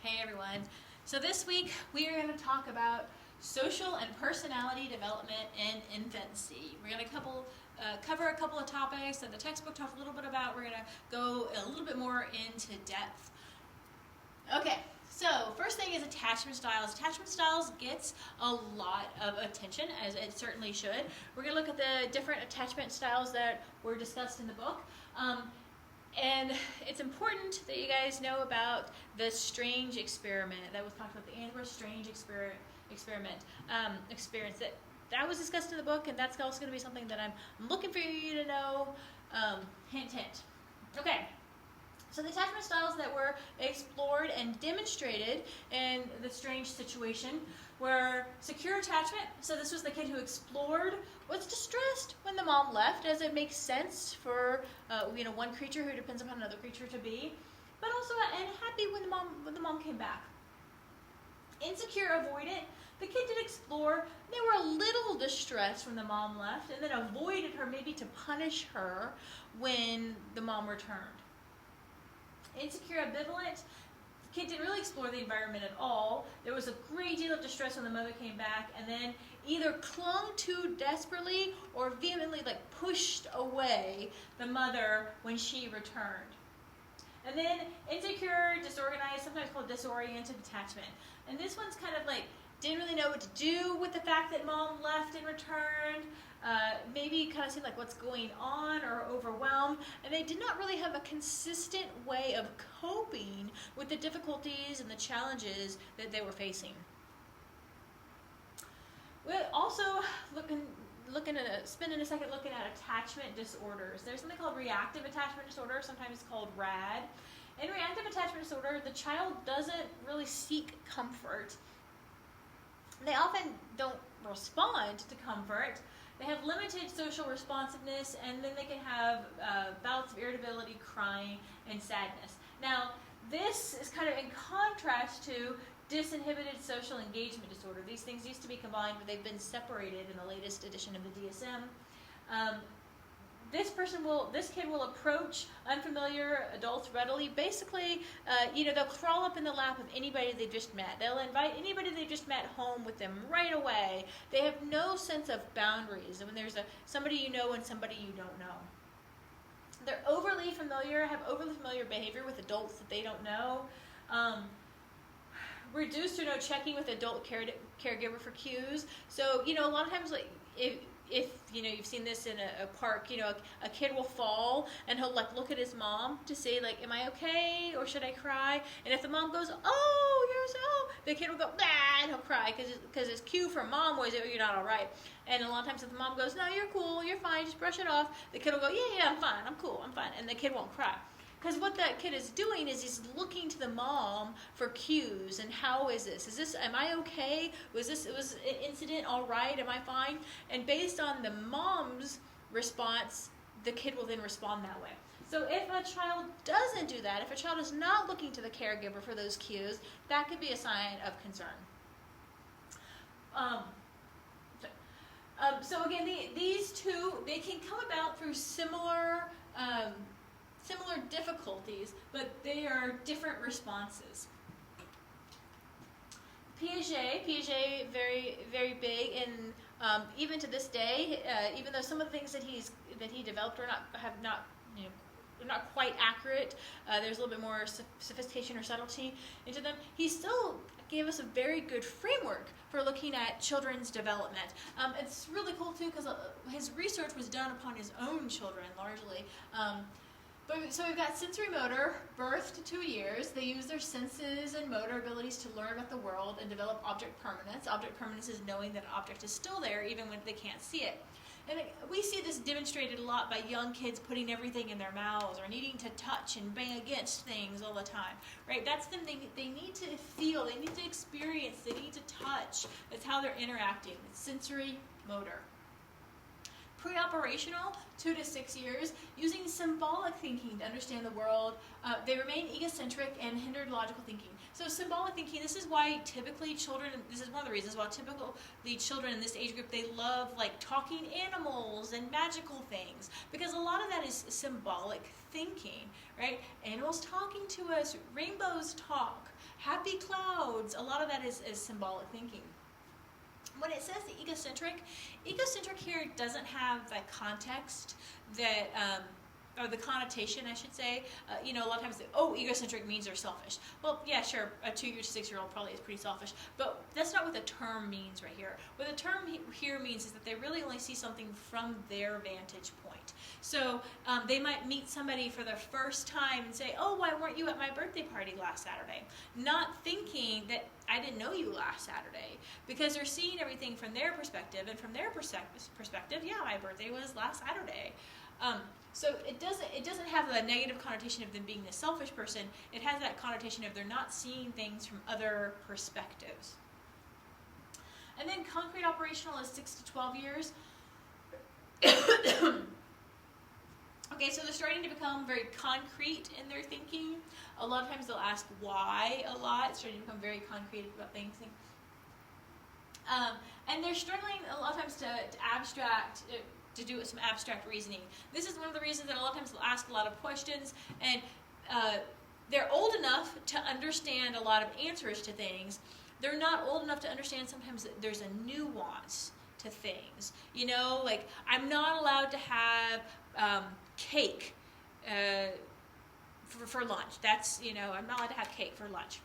Hey everyone. So this week we are going to talk about social and personality development in infancy. We're going to cover a couple of topics that the textbook talks a little bit about. We're going to go a little bit more into depth. Okay, so first thing is attachment styles. Attachment styles gets a lot of attention, as it certainly should. We're going to look at the different attachment styles that were discussed in the book. And it's important that you guys know about the strange experiment that was talked about, the Andrew Strange experience that was discussed in the book, and that's also going to be something that I'm looking for you to know. Hint, hint. Okay. So the attachment styles that were explored and demonstrated in the strange situation were secure attachment. So this was the kid who explored, was distressed when the mom left, as it makes sense for one creature who depends upon another creature to be, but also and happy when the mom came back. Insecure avoidant. The kid did explore. They were a little distressed when the mom left, and then avoided her, maybe to punish her when the mom returned. Insecure ambivalent. The kid didn't really explore the environment at all. There was a great deal of distress when the mother came back, and then either clung to desperately or vehemently pushed away the mother when she returned. And then insecure, disorganized, sometimes called disoriented attachment. And this one's kind of didn't really know what to do with the fact that mom left and returned. Maybe kind of seemed like what's going on, or overwhelmed, and they did not really have a consistent way of coping with the difficulties and the challenges that they were facing. We're also spending a second looking at attachment disorders. There's something called reactive attachment disorder, sometimes called RAD. In reactive attachment disorder, the child doesn't really seek comfort. They often don't respond to comfort. They have limited social responsiveness, and then they can have bouts of irritability, crying, and sadness. Now, this is kind of in contrast to disinhibited social engagement disorder. These things used to be combined, but they've been separated in the latest edition of the DSM. This kid will approach unfamiliar adults readily. Basically, they'll crawl up in the lap of anybody they just met. They'll invite anybody they just met home with them right away. They have no sense of boundaries when there's somebody you know and somebody you don't know. They're have overly familiar behavior with adults that they don't know. Reduced to no checking with adult caregiver for cues. So, a lot of times, if you've seen this in a park, a kid will fall and he'll look at his mom to say am I okay or should I cry? And if the mom goes, oh, you're so, the kid will go, bah, and he'll cry because his cue from mom was, oh, you're not all right. And a lot of times if the mom goes, no, you're cool, you're fine, just brush it off, the kid will go, yeah, I'm fine, I'm cool, I'm fine, and the kid won't cry. Because what that kid is doing is he's looking to the mom for cues, and how is this? Am I okay? Was an incident all right? Am I fine? And based on the mom's response, the kid will then respond that way. So if a child doesn't do that, if a child is not looking to the caregiver for those cues, that could be a sign of concern. So again, these two, they can come about through similar difficulties, but they are different responses. Piaget, very, very big, and even to this day, even though some of the things that he developed are not quite accurate, there's a little bit more sophistication or subtlety into them, he still gave us a very good framework for looking at children's development. It's really cool too, because his research was done upon his own children largely. So we've got sensory motor, birth to 2 years. They use their senses and motor abilities to learn about the world and develop object permanence. Object permanence is knowing that an object is still there even when they can't see it. And we see this demonstrated a lot by young kids putting everything in their mouths or needing to touch and bang against things all the time, right? That's them. They need to feel, they need to experience, they need to touch. That's how they're interacting. It's sensory motor. Pre-operational, 2 to 6 years, using symbolic thinking to understand the world. They remain egocentric and hindered logical thinking. So symbolic thinking, this is why typically children, this is one of the reasons why typically children in this age group, they love talking animals and magical things, because a lot of that is symbolic thinking, right? Animals talking to us, rainbows talk, happy happy clouds. A lot of that is symbolic thinking. When it says the egocentric here doesn't have the context that, or the connotation, I should say. A lot of times, egocentric means they're selfish. Well, yeah, sure, a 2 to 6 year old probably is pretty selfish, but that's not what the term means right here. What the term here means is that they really only see something from their vantage point. So they might meet somebody for the first time and say, oh, why weren't you at my birthday party last Saturday? Not thinking that I didn't know you last Saturday, because they're seeing everything from their perspective, and from their perspective, yeah, my birthday was last Saturday. So it doesn't have the negative connotation of them being the selfish person. It has that connotation of they're not seeing things from other perspectives. And then concrete operational is 6 to 12 years. Okay, so they're starting to become very concrete in their thinking. A lot of times they'll ask why a lot. It's starting to become very concrete about things. And they're struggling a lot of times to do some abstract reasoning. This is one of the reasons that a lot of times they'll ask a lot of questions, and they're old enough to understand a lot of answers to things. They're not old enough to understand sometimes that there's a nuance to things. Like I'm not allowed to have cake for lunch. That's, I'm not allowed to have cake for lunch.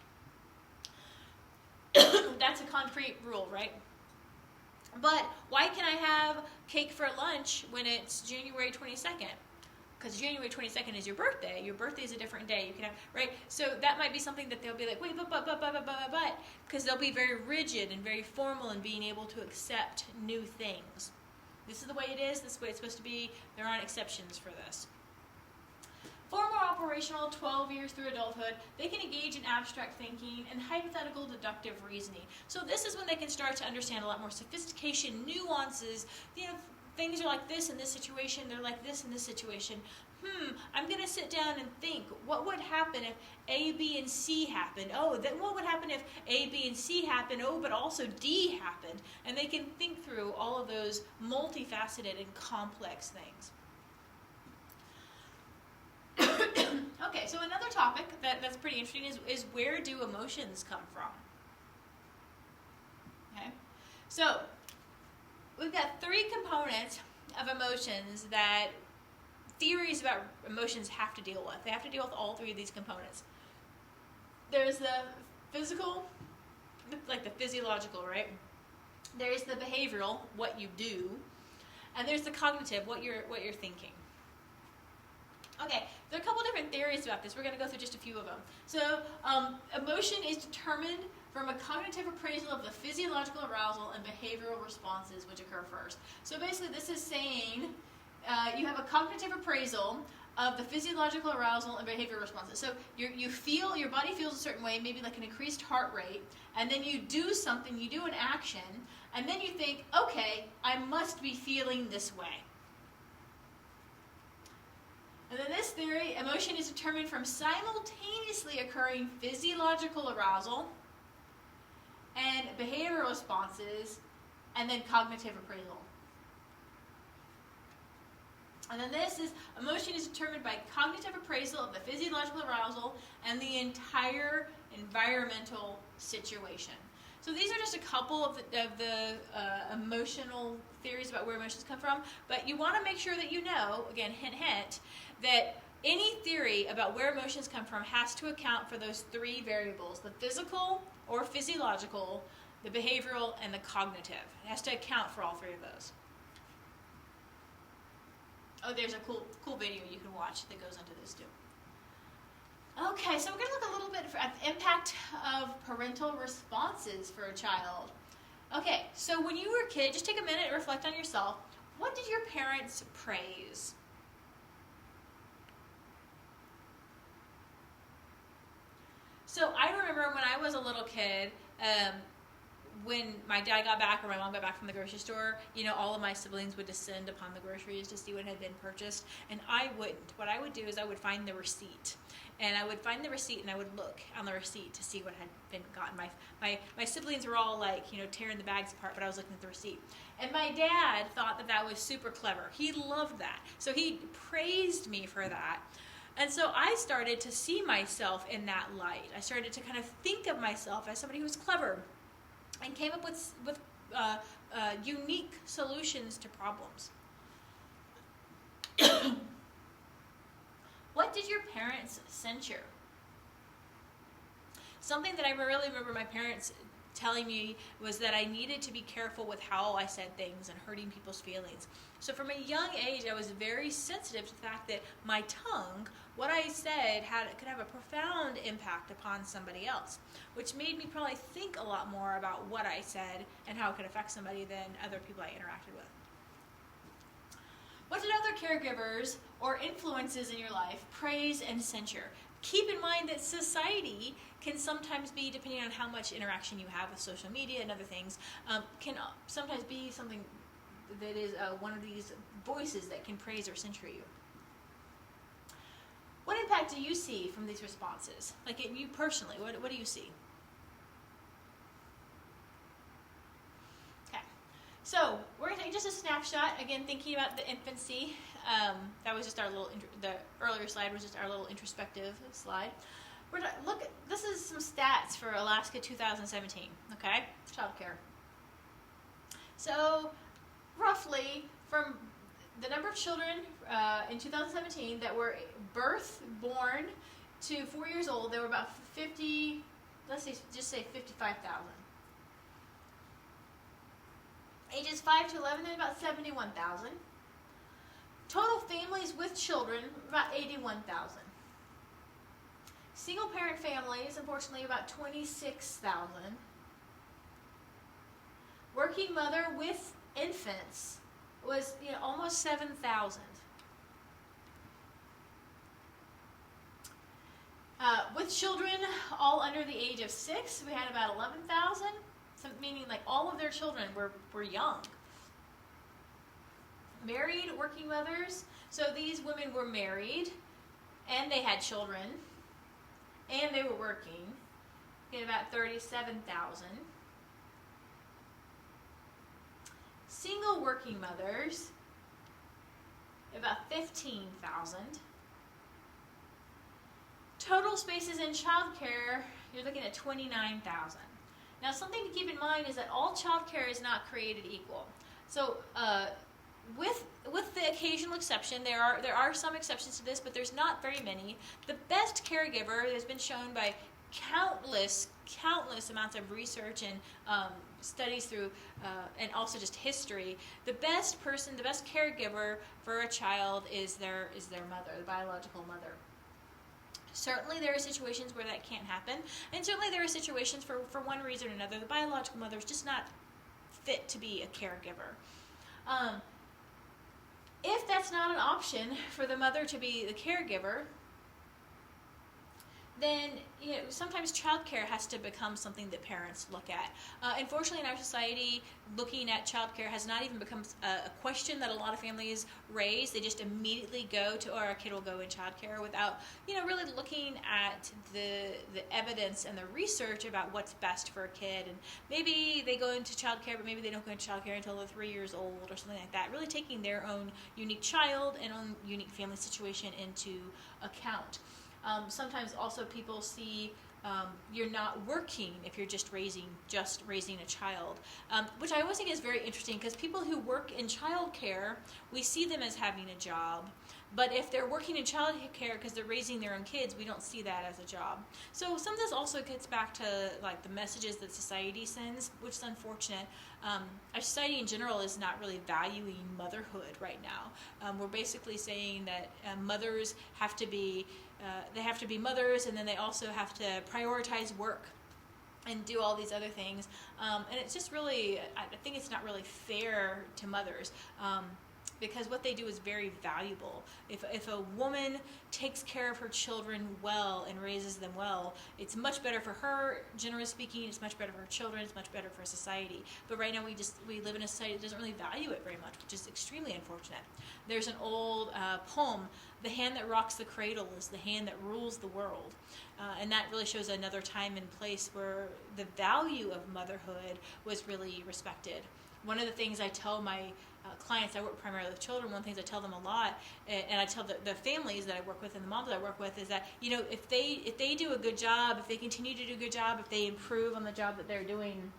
That's a concrete rule, right? But why can I have cake for lunch when it's January 22nd? Because January 22nd is your birthday. Your birthday is a different day. You can have, right? So that might be something that they'll be like, wait, but, because they'll be very rigid and very formal in being able to accept new things. This is the way it is. This is the way it's supposed to be. There aren't exceptions for this. For more operational, 12 years through adulthood, they can engage in abstract thinking and hypothetical deductive reasoning. So this is when they can start to understand a lot more sophistication, nuances. Things are like this in this situation, they're like this in this situation. I'm going to sit down and think, what would happen if A, B, and C happened? Oh, then what would happen if A, B, and C happened? Oh, but also D happened. And they can think through all of those multifaceted and complex things. Okay, so another topic that's pretty interesting is where do emotions come from? Okay, so we've got 3 components of emotions that theories about emotions have to deal with. They have to deal with all 3 of these components. There's the physical, like the physiological, right? There's the behavioral, what you do, and there's the cognitive, what you're thinking. Okay, there are a couple different theories about this. We're going to go through just a few of them. So, emotion is determined from a cognitive appraisal of the physiological arousal and behavioral responses which occur first. So basically this is saying you have a cognitive appraisal of the physiological arousal and behavioral responses. So your body feels a certain way, maybe like an increased heart rate, and then you do something, you do an action, and then you think, okay, I must be feeling this way. And then this theory, emotion is determined from simultaneously occurring physiological arousal and behavioral responses, and then cognitive appraisal. And then this is, emotion is determined by cognitive appraisal of the physiological arousal and the entire environmental situation. So these are just a couple of the emotional theories about where emotions come from, but you want to make sure that you know, again, hint, hint, that any theory about where emotions come from has to account for those 3 variables, the physical or physiological, the behavioral, and the cognitive. It has to account for all 3 of those. Oh, there's a cool video you can watch that goes into this too. Okay, so we're going to look a little bit at the impact of parental responses for a child. Okay, so when you were a kid, just take a minute and reflect on yourself. What did your parents praise? So I remember when I was a little kid, when my dad got back or my mom got back from the grocery store, all of my siblings would descend upon the groceries to see what had been purchased, and I wouldn't. What I would do is I would find the receipt. And I would find the receipt and I would look on the receipt to see what had been gotten. My siblings were all like, tearing the bags apart, but I was looking at the receipt. And my dad thought that was super clever. He loved that. So he praised me for that. And so I started to see myself in that light. I started to kind of think of myself as somebody who was clever and came up with unique solutions to problems. What did your parents censure? Something that I really remember my parents telling me was that I needed to be careful with how I said things and hurting people's feelings. So from a young age, I was very sensitive to the fact that my tongue, what I said, could have a profound impact upon somebody else, which made me probably think a lot more about what I said and how it could affect somebody than other people I interacted with. What did other caregivers or influences in your life praise and censure? Keep in mind that society can sometimes be, depending on how much interaction you have with social media and other things, can sometimes be something that is one of these voices that can praise or censure you. What impact do you see from these responses? Like you personally, what do you see? Okay, so we're going to take just a snapshot, again thinking about the infancy. That was just our little, the earlier slide was just our little introspective slide. This is some stats for Alaska 2017, okay? Child care. So, roughly, from the number of children in 2017 that were born to 4 years old, there were about 50, just say 55,000. Ages 5 to 11, then about 71,000. Total families with children, about 81,000. Single parent families, unfortunately, about 26,000. Working mother with infants was almost 7,000. With children all under the age of 6, we had about 11,000, meaning like all of their children were young. Married working mothers, so these women were married and they had children and they were working. We had about 37,000. Single working mothers, about 15,000. Total spaces in childcare, you're looking at 29,000. Now, something to keep in mind is that all childcare is not created equal. So, with the occasional exception, there are some exceptions to this, but there's not very many. The best caregiver has been shown by countless amounts of research and studies through, and also just history. The best caregiver for a child is their mother, the biological mother. Certainly there are situations where that can't happen, and certainly there are situations for one reason or another, the biological mother is just not fit to be a caregiver. If that's not an option for the mother to be the caregiver, then sometimes childcare has to become something that parents look at. Unfortunately, in our society, looking at childcare has not even become a question that a lot of families raise. They just immediately go to, or our kid will go in childcare without, really looking at the evidence and the research about what's best for a kid. And maybe they go into childcare, but maybe they don't go into childcare until they're 3 years old or something like that. Really taking their own unique child and own unique family situation into account. Sometimes also people see you're not working if you're just raising a child, which I always think is very interesting because people who work in childcare, we see them as having a job. But if they're working in childcare because they're raising their own kids, we don't see that as a job. So some of this also gets back to like the messages that society sends, which is unfortunate. Our society in general is not really valuing motherhood right now. We're basically saying that mothers have to be mothers, and then they also have to prioritize work and do all these other things. And it's just really, I think it's not really fair to mothers. Because what they do is very valuable. If a woman takes care of her children well and raises them well, it's much better for her, generally speaking. It's much better for her children. It's much better for society. But right now we live in a society that doesn't really value it very much, which is extremely unfortunate. There's an old poem, "The hand that rocks the cradle is the hand that rules the world." And that really shows another time and place where the value of motherhood was really respected. one of the things I tell my clients, I work primarily with children, one of the things I tell them a lot, and I tell the families that I work with and the moms that I work with, is that, you know, if they do a good job, if they continue to do a good job, if they improve on the job that they're doing,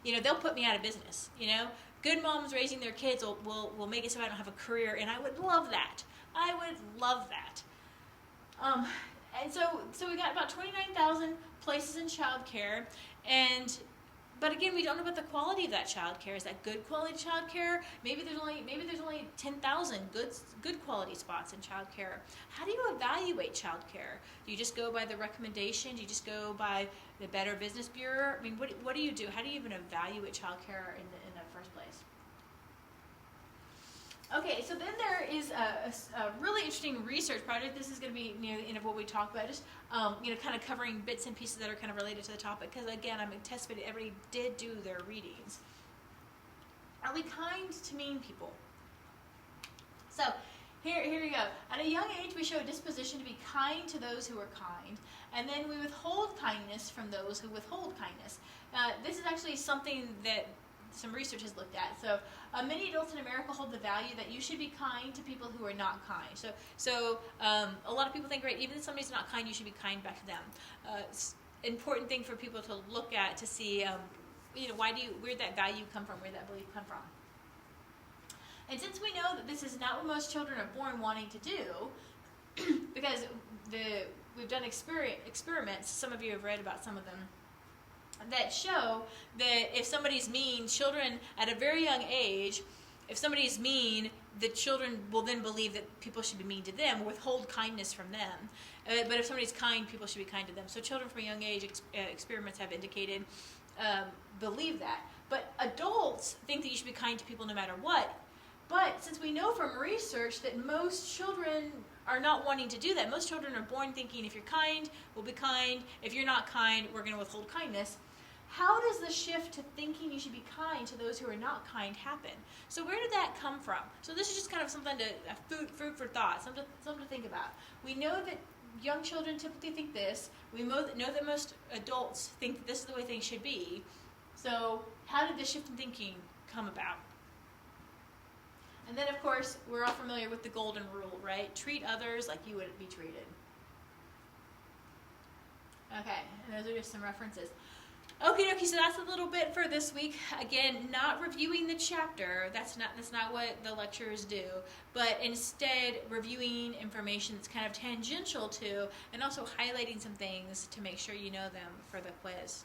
you know, they'll put me out of business. You know, good moms raising their kids will make it so I don't have a career, and I would love that. I would love that. And so we got about 29,000 places in childcare, but again, we don't know about the quality of that childcare. Is that good quality childcare? Maybe there's only 10,000 good quality spots in childcare. How do you evaluate childcare? Do you just go by the recommendation? Do you just go by the Better Business Bureau? I mean, what do you do? How do you even evaluate childcare in the first place? Okay, so then there is a really interesting research project. This is going to be near the end of what we talk about, just kind of covering bits and pieces that are kind of related to the topic. Because again, I'm anticipating everybody did do their readings. Are we kind to mean people? So here you go. At a young age, we show a disposition to be kind to those who are kind, and then we withhold kindness from those who withhold kindness. This is actually something that some research has looked at. So many adults in America hold the value that you should be kind to people who are not kind. So a lot of people think, right, even if somebody's not kind, you should be kind back to them. It's an important thing for people to look at to see, where'd that value come from, where'd that belief come from. And since we know that this is not what most children are born wanting to do, because we've done experiments, some of you have read about some of them, that show that if somebody's mean, children at a very young age, if somebody's mean, the children will then believe that people should be mean to them, withhold kindness from them. But if somebody's kind, people should be kind to them. So children from a young age, experiments have indicated, believe that. But adults think that you should be kind to people no matter what. But since we know from research that most children are not wanting to do that, most children are born thinking, if you're kind, we'll be kind. If you're not kind, we're going to withhold kindness. How does the shift to thinking you should be kind to those who are not kind happen? So where did that come from? So this is just kind of something food for thought, something to think about. We know that young children typically think this. We know that most adults think that this is the way things should be. So how did this shift in thinking come about? And then, of course, we're all familiar with the golden rule, right? Treat others like you would be treated. Okay, and those are just some references. Okie dokie, so that's a little bit for this week. Again, not reviewing the chapter. That's not what the lecturers do, but instead reviewing information that's kind of tangential to, and also highlighting some things to make sure you know them for the quiz.